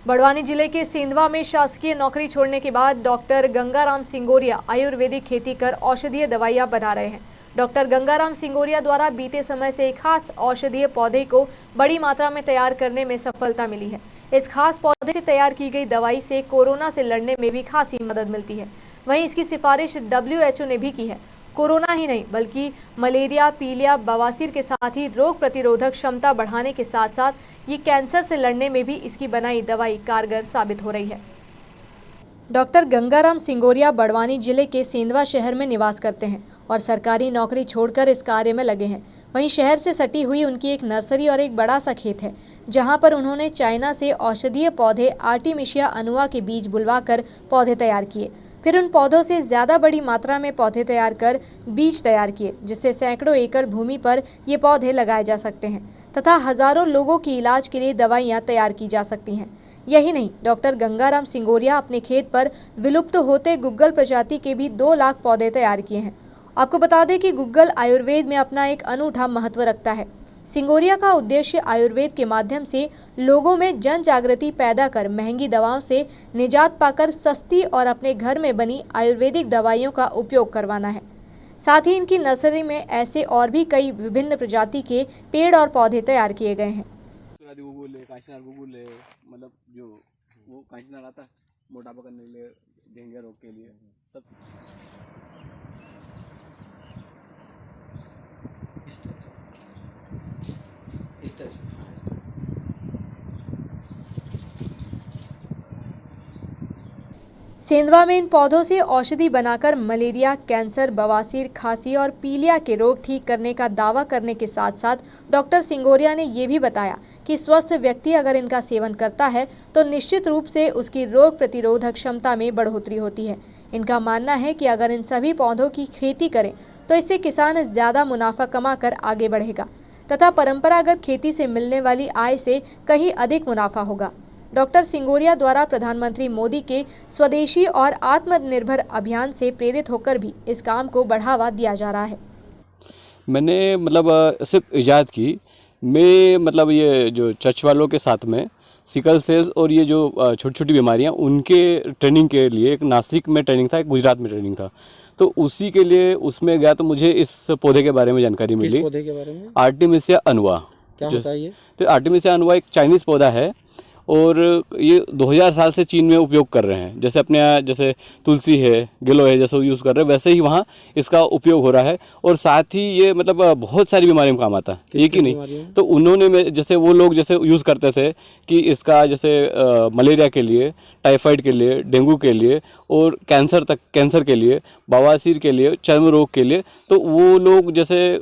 बड़वानी जिले के सेंधवा में शासकीय नौकरी छोड़ने के बाद डॉक्टर गंगाराम सिंगोरिया आयुर्वेदिक खेती कर औषधीय दवाइयां बना रहे हैं। डॉक्टर गंगाराम सिंगोरिया द्वारा बीते समय से एक खास औषधीय पौधे को बड़ी मात्रा में तैयार करने में सफलता मिली है। इस खास पौधे से तैयार की गई दवाई से कोरोना से लड़ने में भी खासी मदद मिलती है। वहीं इसकी सिफारिश WHO ने भी की है। कोरोना ही नहीं बल्कि मलेरिया, पीलिया, बवासीर के साथ ही रोग प्रतिरोधक क्षमता बढ़ाने के साथ साथ ये कैंसर से लड़ने में भी इसकी बनाई दवाई कारगर साबित हो रही है। डॉक्टर गंगाराम सिंगोरिया बड़वानी जिले के सेंधवा शहर में निवास करते हैं और सरकारी नौकरी छोड़कर इस कार्य में लगे हैं। वहीं शहर से सटी हुई उनकी एक नर्सरी और एक बड़ा सा खेत है, जहां पर उन्होंने चाइना से औषधीय पौधे आर्टिमिशिया अनुआ के बीज बुलवाकर पौधे तैयार किए। फिर उन पौधों से ज़्यादा बड़ी मात्रा में पौधे तैयार कर बीज तैयार किए, जिससे सैकड़ों एकड़ भूमि पर ये पौधे लगाए जा सकते हैं तथा हजारों लोगों की इलाज के लिए दवाइयाँ तैयार की जा सकती हैं। यही नहीं, डॉक्टर गंगाराम सिंगोरिया अपने खेत पर विलुप्त होते गुग्गल प्रजाति के भी 2 लाख पौधे तैयार किए हैं। आपको बता दें कि गुग्गल आयुर्वेद में अपना एक अनूठा महत्व रखता है। सिंगोरिया का उद्देश्य आयुर्वेद के माध्यम से लोगों में जन जागृति पैदा कर महंगी दवाओं से निजात पाकर सस्ती और अपने घर में बनी आयुर्वेदिक दवाइयों का उपयोग करवाना है। साथ ही इनकी नर्सरी में ऐसे और भी कई विभिन्न प्रजाति के पेड़ और पौधे तैयार किए गए हैं। मतलब जो वो कांचनार आता मोटापा करने के लिए, डेंगू रोग के लिए सब। सेंधवा में इन पौधों से औषधि बनाकर मलेरिया, कैंसर, बवासीर, खांसी और पीलिया के रोग ठीक करने का दावा करने के साथ साथ डॉक्टर सिंगोरिया ने ये भी बताया कि स्वस्थ व्यक्ति अगर इनका सेवन करता है तो निश्चित रूप से उसकी रोग प्रतिरोधक क्षमता में बढ़ोतरी होती है। इनका मानना है कि अगर इन सभी पौधों की खेती करें तो इससे किसान ज़्यादा मुनाफा कमाकर आगे बढ़ेगा तथा परंपरागत खेती से मिलने वाली आय से कहीं अधिक मुनाफा होगा। डॉक्टर सिंगोरिया द्वारा प्रधानमंत्री मोदी के स्वदेशी और आत्मनिर्भर अभियान से प्रेरित होकर भी इस काम को बढ़ावा दिया जा रहा है। मैंने सिर्फ इजाद की, मैं ये जो चर्च वालों के साथ में सिकल सेल्स और ये जो छोटी छोटी बीमारियां उनके ट्रेनिंग के लिए एक नासिक में ट्रेनिंग था, एक गुजरात में ट्रेनिंग था, तो उसी के लिए उसमें गया तो मुझे इस पौधे के बारे में जानकारी मिली। किस पौधे के बारे में? आर्टिमिशिया अनुआ। क्या होता है ये? तो आर्टिमिशिया अनुआ एक चाइनीज़ पौधा है और ये 2000 साल से चीन में उपयोग कर रहे हैं। जैसे अपने यहाँ जैसे तुलसी है, गिलो है, जैसे यूज़ कर रहे हैं वैसे ही वहाँ इसका उपयोग हो रहा है। और साथ ही ये बहुत सारी बीमारियों में काम आता है, एक ही नहीं। तो उन्होंने जैसे वो लोग जैसे यूज़ करते थे कि इसका जैसे मलेरिया के लिए, टाइफाइड के लिए, डेंगू के लिए और कैंसर के लिए, बवासीर के लिए, चर्म रोग के लिए, तो वो लोग जैसे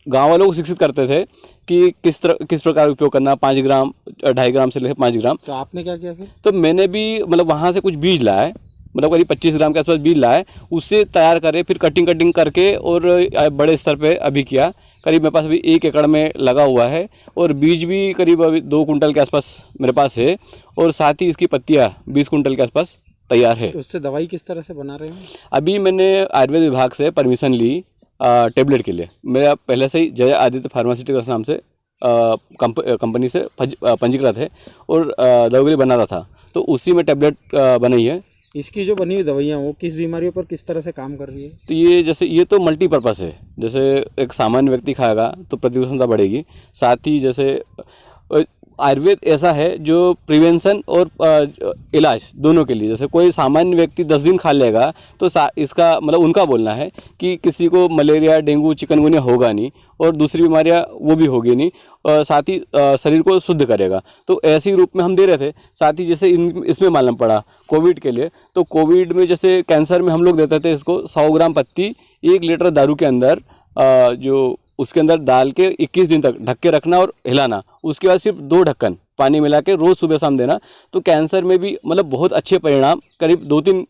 गाँव वालों को शिक्षित करते थे कि किस प्रकार उपयोग करना, 5 ग्राम, 2.5 ग्राम से लेकर 5 ग्राम। तो आपने क्या किया फिर? तो मैंने भी वहाँ से कुछ बीज लाए, करीब 25 ग्राम के आसपास बीज लाए, उससे तैयार करे, फिर कटिंग करके और बड़े स्तर पे अभी किया। करीब मेरे पास अभी 1 एकड़ में लगा हुआ है और बीज भी करीब अभी 2 कुंटल के आसपास मेरे पास है और साथ ही इसकी पत्तियाँ 20 कुंटल के आसपास तैयार है। तो उससे दवाई किस तरह से बना रहे हैं? अभी मैंने आयुर्वेद विभाग से परमिशन ली टेबलेट के लिए। मेरा पहले से ही जय आदित्य फार्मास्यूटिकल्स नाम से कंपनी से पंजीकृत है और दवाई के लिए बनाता था, तो उसी में टेबलेट बनाई है। इसकी जो बनी हुई दवाइयाँ वो किस बीमारियों पर किस तरह से काम कर रही है? तो ये तो मल्टीपर्पज़ है। जैसे एक सामान्य व्यक्ति खाएगा तो प्रतिरोधक क्षमता बढ़ेगी। साथ ही जैसे आयुर्वेद ऐसा है जो प्रिवेंशन और इलाज दोनों के लिए, जैसे कोई सामान्य व्यक्ति 10 दिन खा लेगा तो इसका उनका बोलना है कि किसी को मलेरिया, डेंगू, चिकनगुनिया होगा नहीं और दूसरी बीमारियां वो भी होगी नहीं, और साथ ही शरीर को शुद्ध करेगा। तो ऐसे ही रूप में हम दे रहे थे। साथ ही जैसे इसमें मालूम पड़ा कोविड के लिए, तो कोविड में जैसे कैंसर में हम लोग देते थे इसको 100 ग्राम पत्ती 1 लीटर दारू के अंदर जो उसके अंदर डाल के 21 दिन तक ढक के रखना और हिलाना, उसके बाद सिर्फ 2 ढक्कन पानी मिला के रोज़ सुबह शाम देना। तो कैंसर में भी बहुत अच्छे परिणाम करीब 2-3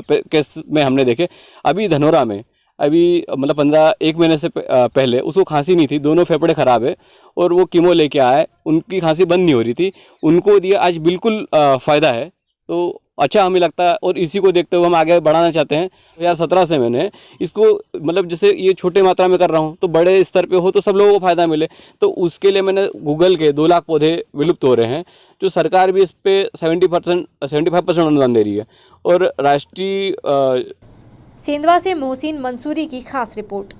केस में हमने देखे। अभी धनोरा में अभी 1 महीने से पहले उसको खांसी नहीं थी, दोनों फेफड़े ख़राब है और वो कीमो लेके आए, उनकी खांसी बंद नहीं हो रही थी, उनको दिया, आज बिल्कुल फ़ायदा है। तो अच्छा हमें लगता है और इसी को देखते हुए हम आगे बढ़ाना चाहते हैं। 2017 से मैंने इसको मतलब जैसे ये छोटे मात्रा में कर रहा हूँ तो बड़े स्तर पे हो तो सब लोगों को फ़ायदा मिले, तो उसके लिए मैंने गूगल के 2 लाख पौधे विलुप्त हो रहे हैं, जो सरकार भी इस पे 75% अनुदान दे रही है। और राष्ट्रीय सेंधवा से मोहसिन मंसूरी की खास रिपोर्ट।